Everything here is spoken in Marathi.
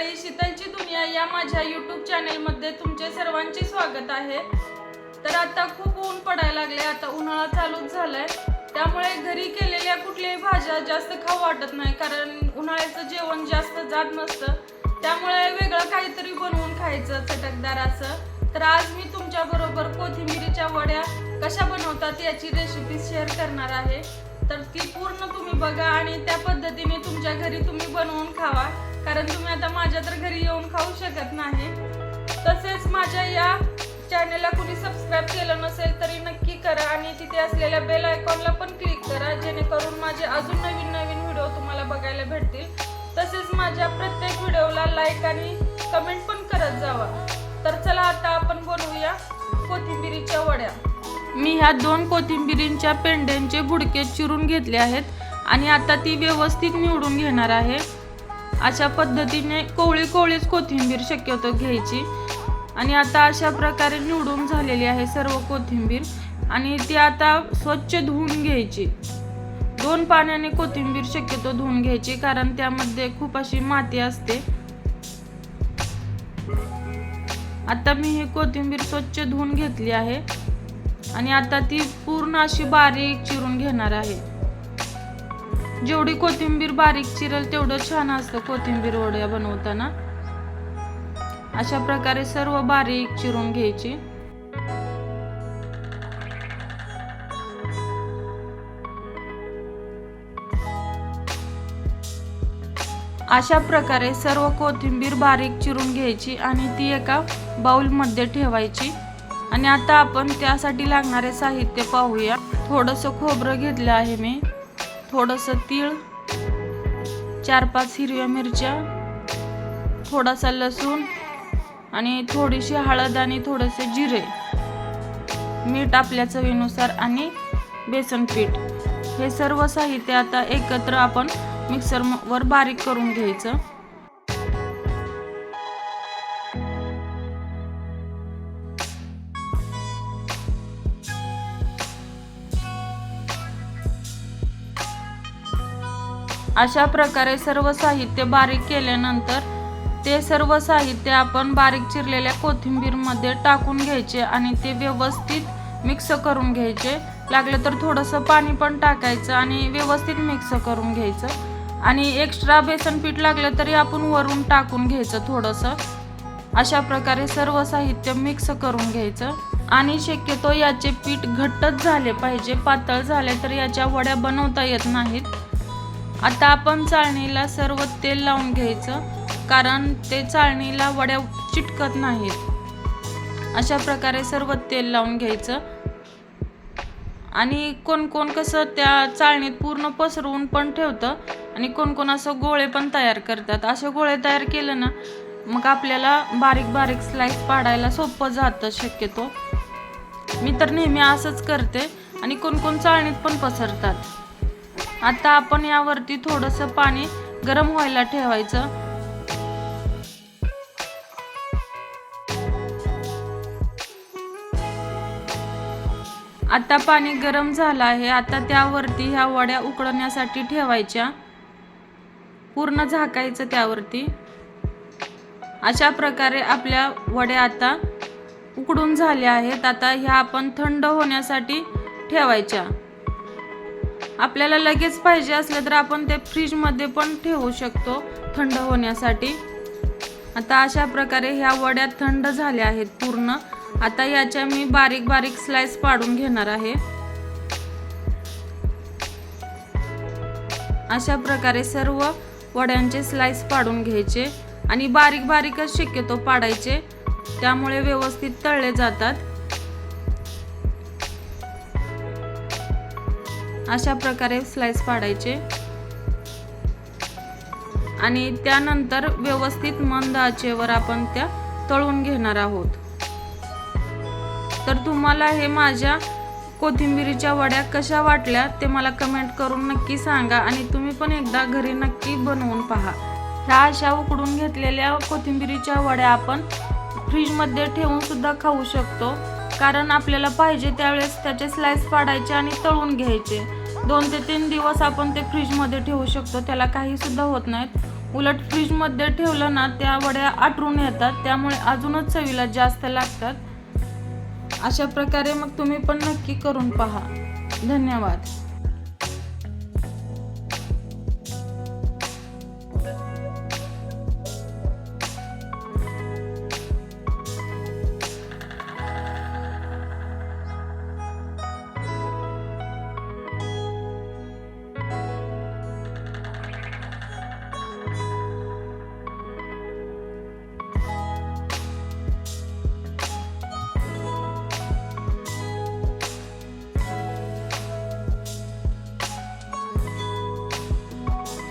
मंडळी, शीतलची दुनिया या माझ्या YouTube चॅनलमध्ये तुमचे सर्वांचे स्वागत आहे। तर आता खूप ऊन पडायला लागले, आता उन्हाळा चालूच झालाय, त्यामुळे घरी केलेल्या कुठल्याही भाज्या जास्त खाऊ वाटत नाही, कारण उन्हाळ्याचं जेवण जास्त जात नसतं, त्यामुळे वेगळं काहीतरी बनवून खायचं चटकदार असं। तर आज मी तुमच्या बरोबर कोथिंबीरीच्या वड्या कशा बनवतात याची रेसिपी शेअर करणार आहे। तर ती पूर्ण तुम्ही बघा आणि त्या पद्धतीने तुमच्या घरी तुम्ही बनवून खावा, कारण तुम्ही आता माझ्या तर घरी येऊन खाऊ शकत नाही। तसेच माझ्या या चॅनलला कुणी सबस्क्राइब केलं नसेल तरी नक्की करा आणि तिथे असलेल्या बेल आयकॉनला पण क्लिक करा, जेणेकरून माझे अजून नवीन व्हिडिओ तुम्हाला बघायला भेटतील। तसेच माझ्या प्रत्येक व्हिडिओला लाईक आणि कमेंट पण करत जावा। तर चला आता आपण बनवूया कोथिंबीरीच्या वड्या। मी ह्या 2 कोथिंबीरींच्या पेंड्यांचे बुडके चिरून घेतले आहेत आणि आता ती व्यवस्थित निवडून घेणार आहे। अशा पद्धतीने कोवळीच कोथिंबीर शक्यतो घ्यायची आणि आता अशा प्रकारे निवडून झालेली आहे सर्व कोथिंबीर आणि ती आता स्वच्छ धुवून घ्यायची। 2 पाण्याने कोथिंबीर शक्यतो धुवून घ्यायची, कारण त्यामध्ये खूप अशी माती असते। आता मी ही कोथिंबीर स्वच्छ धुवून घेतली आहे आणि आता ती पूर्ण अशी बारीक चिरून घेणार आहे। जेवढी कोथिंबीर बारीक चिरेल तेवढं छान असतं कोथिंबीर वड्या बनवताना। अशा प्रकारे सर्व बारीक चिरून घ्यायची। अशा प्रकारे सर्व कोथिंबीर बारीक चिरून घ्यायची आणि ती एका बाउल मध्ये ठेवायची। आणि आता आपण त्यासाठी लागणारे साहित्य पाहूया। थोडंसं खोबरं घेतलं आहे मी, थोडंसं तीळ, 4-5 हिरव्या मिरच्या, थोडासा लसूण आणि थोडीशी हळद आणि थोडेसे जिरे, मीठ आपल्या चवीनुसार आणि बेसन पीठ। हे सर्व साहित्य आता एकत्र आपण मिक्सरवर बारीक करून घ्यायचं। अशा प्रकारे सर्व साहित्य बारीक केल्यानंतर ते सर्व साहित्य आपण बारीक चिरलेल्या कोथिंबीर मध्ये टाकून घ्यायचे आणि ते व्यवस्थित मिक्स करून घ्यायचे। लागलं तर थोडंसं पाणी पण टाकायचं आणि व्यवस्थित मिक्स करून घ्यायचं आणि एक्स्ट्रा बेसन पीठ लागलं तरी आपण वरून टाकून घ्यायचं थोडंसं। अशा प्रकारे सर्व साहित्य मिक्स करून घ्यायचं आणि शक्यतो याचे पीठ घट्टच झाले पाहिजे, पातळ झाले तर याच्या वड्या बनवता येत नाहीत। आता आपण चाळणीला सर्व तेल लावून घ्यायचं, कारण ते चाळणीला वड्या चिटकत नाहीत। अशा प्रकारे सर्व तेल लावून घ्यायचं आणि कोण कसं त्या चाळणीत पूर्ण पसरवून पण ठेवतं आणि कोण असं गोळे पण तयार करतात। असे गोळे तयार केलं ना मग आपल्याला बारीक स्लाइस पाडायला सोपं जातं शक्यतो। मी तर नेहमी असंच करते आणि कोण चाळणीत पण पसरतात। आता आपण यावरती थोडंसं पाणी गरम व्हायला ठेवायचं। आता पाणी गरम झालं आहे, आता त्यावरती ह्या वड्या उकळण्यासाठी ठेवायच्या, पूर्ण झाकायचं त्यावरती। अशा प्रकारे आपल्या वड्या आता उकडून झाल्या आहेत। आता ह्या आपण थंड होण्यासाठी ठेवायच्या। आपल्याला लगेच पाहिजे असलं तर आपण ते फ्रीज मध्ये पण ठेवू शकतो थंड होण्यासाठी। आता अशा प्रकारे ह्या वड्या थंड झाल्या आहेत पूर्ण। आता याच्या मी बारीक स्लाइस पाडून घेणार आहे। अशा प्रकारे सर्व वड्यांचे स्लाइस पाडून घ्यायचे आणि बारीकच शक्यतो पाडायचे, त्यामुळे व्यवस्थित तळले जातात। अशा प्रकारे स्लाइस पाडायचे आणि त्यानंतर व्यवस्थित मंद आचेवर आपण त्या तळून घेणार आहोत। तर तुम्हाला हे माझ्या कोथिंबीरीच्या वड्या कशा वाटल्या ते मला कमेंट करून नक्की सांगा आणि तुम्ही पण एकदा घरी नक्की बनवून पहा। ह्या अशा उकडून घेतलेल्या कोथिंबीरीच्या वड्या आपण फ्रीज मध्ये ठेवून सुद्धा खाऊ शकतो, कारण आपल्याला पाहिजे त्यावेळेस त्याचे स्लाइस पाडायचे आणि तळून घ्यायचे। 2 ते 3 दिवस आपण ते फ्रीज मध्ये ठेवू शकतो, त्याला काही सुद्धा होत नाहीत। उलट फ्रीजमध्ये ठेवलं ना त्या वड्या आटरून येतात, त्यामुळे अजूनच चवीला जास्त लागतात. अशा प्रकारे मग तुम्ही पण नक्की करून पहा. धन्यवाद.